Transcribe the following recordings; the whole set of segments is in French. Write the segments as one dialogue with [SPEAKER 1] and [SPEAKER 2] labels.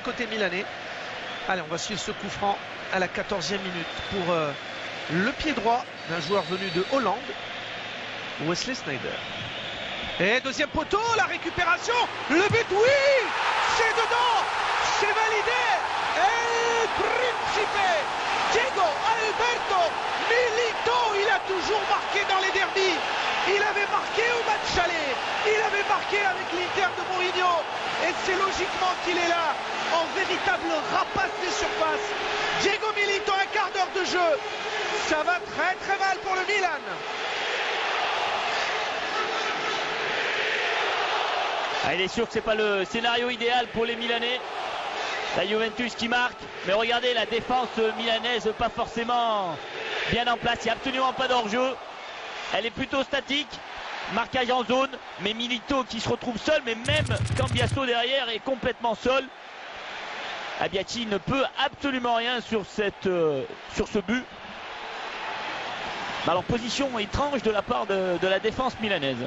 [SPEAKER 1] côté milanais. Allez, on va suivre ce coup franc à la 14e minute pour le pied droit d'un joueur venu de Hollande, Wesley Sneijder. Et deuxième poteau, la récupération, le but, oui, c'est dedans, c'est validé. El Principe, Diego Alberto Milito, il a toujours marqué dans les derbys. Il avait marqué au match aller, il avait marqué avec l'Inter de Mourinho. Et c'est logiquement qu'il est là, en véritable rapace des surfaces. Diego Milito, un quart d'heure de jeu. Ça va très très mal pour le Milan.
[SPEAKER 2] Ah, il est sûr que c'est pas le scénario idéal pour les Milanais. La Juventus qui marque, mais regardez la défense milanaise pas forcément bien en place. Il n'y a absolument pas d'hors-jeu. Elle est plutôt statique. Marquage en zone, mais Milito qui se retrouve seul, mais même Cambiasso derrière est complètement seul. Abbiati ne peut absolument rien sur ce but. Alors position étrange de la part de la défense milanaise.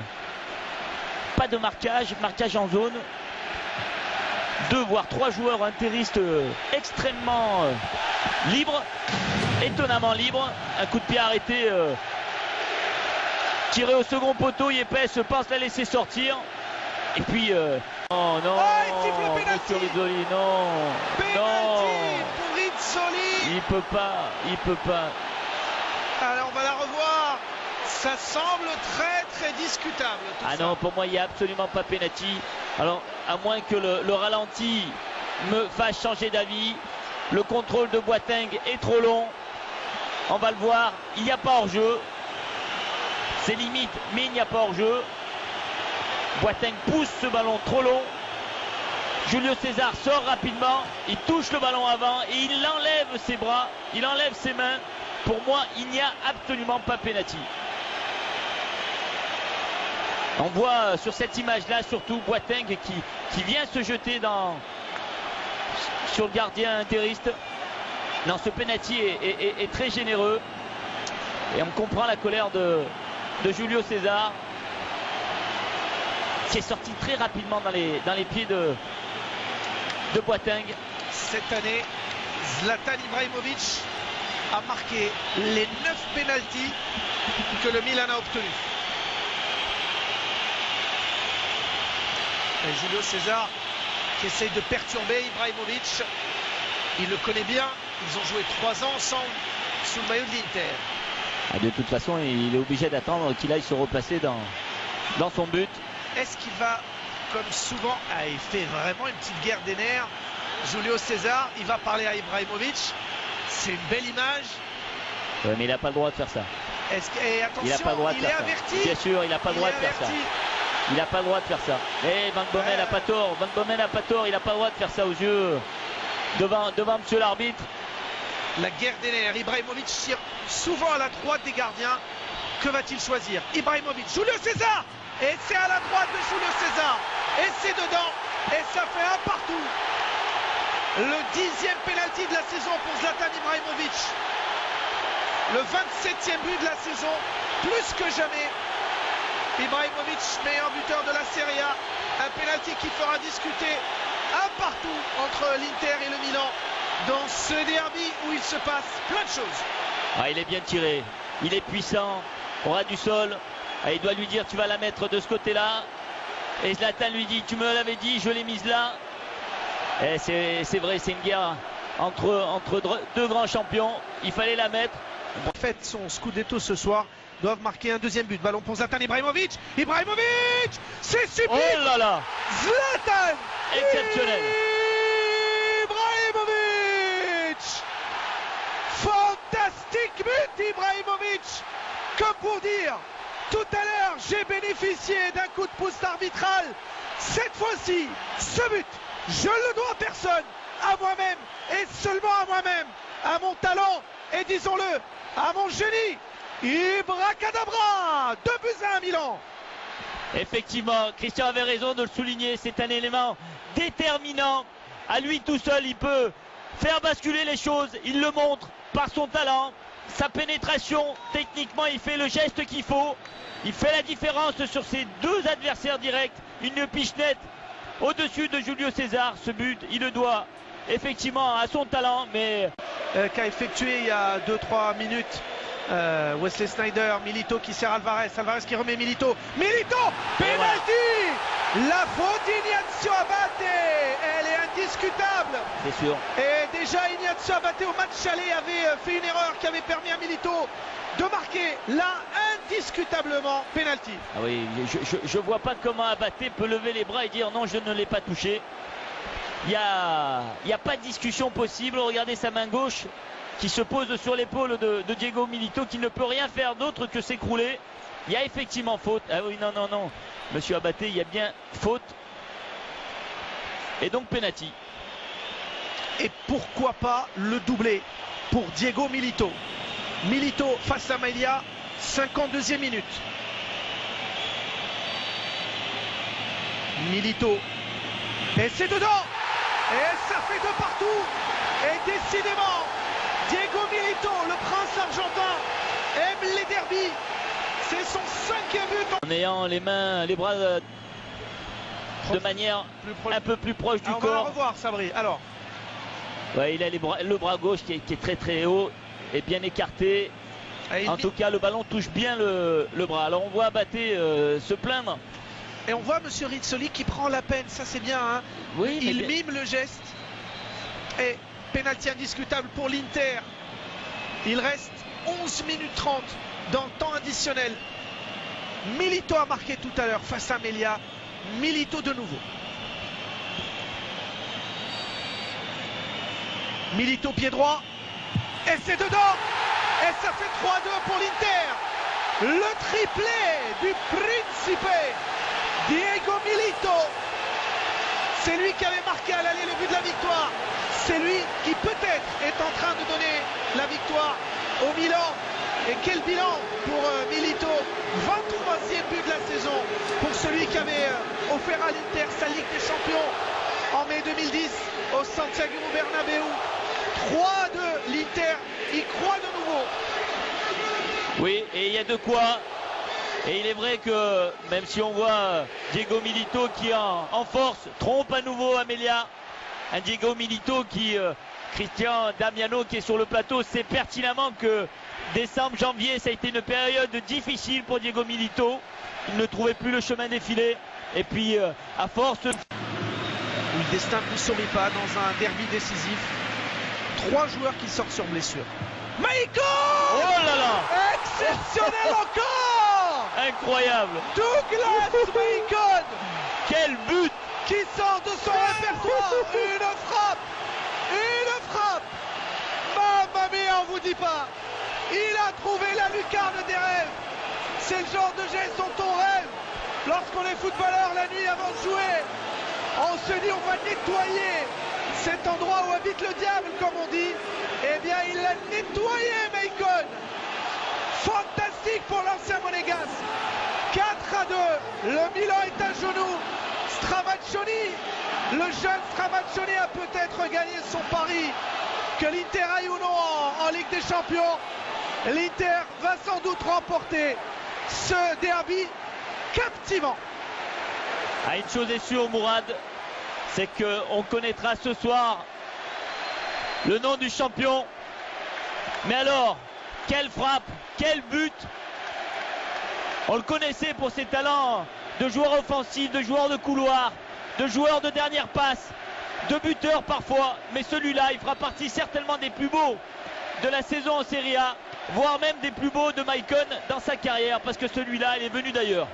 [SPEAKER 2] Pas de marquage en zone. 2 voire 3 joueurs interistes extrêmement libres, étonnamment libres. Un coup de pied arrêté, tiré au second poteau. Yepes pense la laisser sortir. Et puis oh non, monsieur Rizzoli, non,
[SPEAKER 1] Penalty pour Rizzoli.
[SPEAKER 2] Il peut pas.
[SPEAKER 1] Alors on va la revoir. Ça semble très très discutable.
[SPEAKER 2] Ah non, pour moi il n'y a absolument pas penalty. Alors à moins que le ralenti me fasse changer d'avis. Le contrôle de Boateng est trop long. On va le voir, il n'y a pas hors-jeu. C'est limite, mais il n'y a pas hors-jeu. Boateng pousse ce ballon trop long. Julio César sort rapidement. Il touche le ballon avant et il enlève ses bras. Il enlève ses mains. Pour moi, il n'y a absolument pas penalty. On voit sur cette image-là surtout Boateng qui vient se jeter sur le gardien interiste. Non, ce penalty est très généreux. Et on comprend la colère de Julio César, qui est sorti très rapidement dans les pieds de Boateng.
[SPEAKER 1] Cette année, Zlatan Ibrahimovic a marqué les 9 pénaltys que le Milan a obtenus. Et Julio César qui essaye de perturber Ibrahimovic. Il le connaît bien. Ils ont joué 3 ans ensemble sous le maillot de l'Inter.
[SPEAKER 2] Ah, de toute façon, il est obligé d'attendre qu'il aille se replacer dans son but.
[SPEAKER 1] Est-ce qu'il va, comme souvent, il fait vraiment une petite guerre des nerfs. Julio César, il va parler à Ibrahimovic. C'est une belle image.
[SPEAKER 2] Ouais, mais il n'a pas le droit de faire ça.
[SPEAKER 1] Et attention,
[SPEAKER 2] il n'a pas le droit de faire
[SPEAKER 1] averti.
[SPEAKER 2] Ça. Bien sûr, il n'a pas le droit de faire ça. Il n'a pas le droit de faire ça. Et Van Bommel n'a pas tort. Van Bommel n'a pas tort. Il n'a pas le droit de faire ça aux yeux devant monsieur l'arbitre.
[SPEAKER 1] La guerre des nerfs. Ibrahimovic tire souvent à la droite des gardiens. Que va-t-il choisir? Ibrahimovic, Julio César. Et c'est à la droite de Julio César. Et c'est dedans. Et ça fait un partout. Le 10e pénalty de la saison pour Zlatan Ibrahimovic. Le 27e but de la saison. Plus que jamais. Ibrahimovic, meilleur buteur de la Serie A. Un pénalty qui fera discuter un partout entre l'Inter et le Milan dans ce derby où il se passe plein de choses.
[SPEAKER 2] Ah, il est bien tiré, il est puissant, au ras du sol. Ah, il doit lui dire tu vas la mettre de ce côté-là. Et Zlatan lui dit tu me l'avais dit, je l'ai mise là. Et c'est vrai, c'est une guerre entre 2 grands champions. Il fallait la mettre.
[SPEAKER 1] Fête son scudetto ce soir. Doivent marquer un 2e but. Ballon pour Zlatan Ibrahimovic. Ibrahimovic, c'est super.
[SPEAKER 2] Oh là là,
[SPEAKER 1] Zlatan
[SPEAKER 2] exceptionnel.
[SPEAKER 1] Ibrahimovic, fantastique but Ibrahimovic. Comme pour dire, tout à l'heure j'ai bénéficié d'un coup de pouce arbitral. Cette fois-ci, ce but, je le dois à personne, à moi-même et seulement à moi-même, à mon talent et disons-le, à mon génie. Ibracadabra, 2-1 à Milan.
[SPEAKER 2] Effectivement, Christian avait raison de le souligner, c'est un élément déterminant. À lui tout seul, il peut faire basculer les choses, il le montre par son talent, sa pénétration, techniquement il fait le geste qu'il faut. Il fait la différence sur ses 2 adversaires directs, une pichenette au-dessus de Julio César. Ce but, il le doit effectivement a son talent, mais
[SPEAKER 1] qu'a effectué il y a 2-3 minutes Wesley Sneijder. Milito qui sert Alvarez, Alvarez qui remet Milito, penalty, la faute d'Ignazio Abate, elle est indiscutable,
[SPEAKER 2] c'est sûr.
[SPEAKER 1] et déjà Ignazio Abate au match aller avait fait une erreur qui avait permis à Milito de marquer, là indiscutablement penalty.
[SPEAKER 2] Ah oui, je vois pas comment Abate peut lever les bras et dire non, je ne l'ai pas touché. Il n'y a pas de discussion possible. Regardez sa main gauche qui se pose sur l'épaule de Diego Milito, qui ne peut rien faire d'autre que s'écrouler. Il y a effectivement faute. Ah oui, non, monsieur Abate, il y a bien faute. Et donc penalty.
[SPEAKER 1] Et pourquoi pas le doublé pour Diego Milito. Milito face à Maïlia, 52e minute. Milito, et c'est dedans, et ça fait de partout, et décidément Diego Milito, le prince argentin, aime les derbys. C'est son 5e but
[SPEAKER 2] en ayant les bras de manière un peu plus proche du corps.
[SPEAKER 1] On va revoir Sabri. Alors
[SPEAKER 2] ouais, il a le bras gauche qui est très très haut et bien écarté. En tout cas, le ballon touche bien le bras. Alors on voit Abate se plaindre.
[SPEAKER 1] Et on voit monsieur Rizzoli qui prend la peine, ça c'est bien, hein.
[SPEAKER 2] Oui,
[SPEAKER 1] il mime le geste. Et pénalty indiscutable pour l'Inter. Il reste 11 minutes 30 dans le temps additionnel. Milito a marqué tout à l'heure face à Melia. Milito de nouveau. Milito pied droit. Et c'est dedans. Et ça fait 3-2 pour l'Inter. Le triplé du Principe. Diego Milito. C'est lui qui avait marqué à l'aller le but de la victoire. C'est lui qui peut-être est en train de donner la victoire au Milan. Et quel bilan pour Milito. 23e but de la saison pour celui qui avait offert à l'Inter sa Ligue des Champions en mai 2010 au Santiago Bernabéu. 3-2, l'Inter y croit de nouveau.
[SPEAKER 2] Oui, et il y a de quoi. Et il est vrai que même si on voit Diego Milito qui en force trompe à nouveau Amelia, un Diego Milito qui, Christian Damiano qui est sur le plateau, sait pertinemment que décembre, janvier, ça a été une période difficile pour Diego Milito. Il ne trouvait plus le chemin des filets. Et puis, à force...
[SPEAKER 1] Le destin ne vous sourit pas dans un derby décisif. 3 joueurs qui sortent sur blessure. Maicon!
[SPEAKER 2] Oh là là!
[SPEAKER 1] Exceptionnel encore!
[SPEAKER 2] Incroyable!
[SPEAKER 1] Douglas Maicon!
[SPEAKER 2] Quel but!
[SPEAKER 1] Qui sort de son répertoire! Une frappe! Une frappe! Mamma mia, on vous dit pas! Il a trouvé la lucarne des rêves! C'est le genre de geste dont on rêve lorsqu'on est footballeur la nuit avant de jouer. On se dit on va nettoyer cet endroit où habite le diable, comme on dit. Eh bien, il l'a nettoyé, Maicon. Fantastique pour l'ancien monégasque. 4-2. Le Milan est à genoux. Stramaccioni, le jeune Stramaccioni a peut-être gagné son pari. Que l'Inter aille ou non en Ligue des Champions, l'Inter va sans doute remporter ce derby captivant.
[SPEAKER 2] Ah, une chose est sûre, Mourad, c'est qu'on connaîtra ce soir le nom du champion. Mais alors, quelle frappe, quel but! On le connaissait pour ses talents de joueur offensif, de joueur de couloir, de joueur de dernière passe, de buteur parfois. Mais celui-là, il fera partie certainement des plus beaux de la saison en Serie A, voire même des plus beaux de Maicon dans sa carrière, parce que celui-là, il est venu d'ailleurs.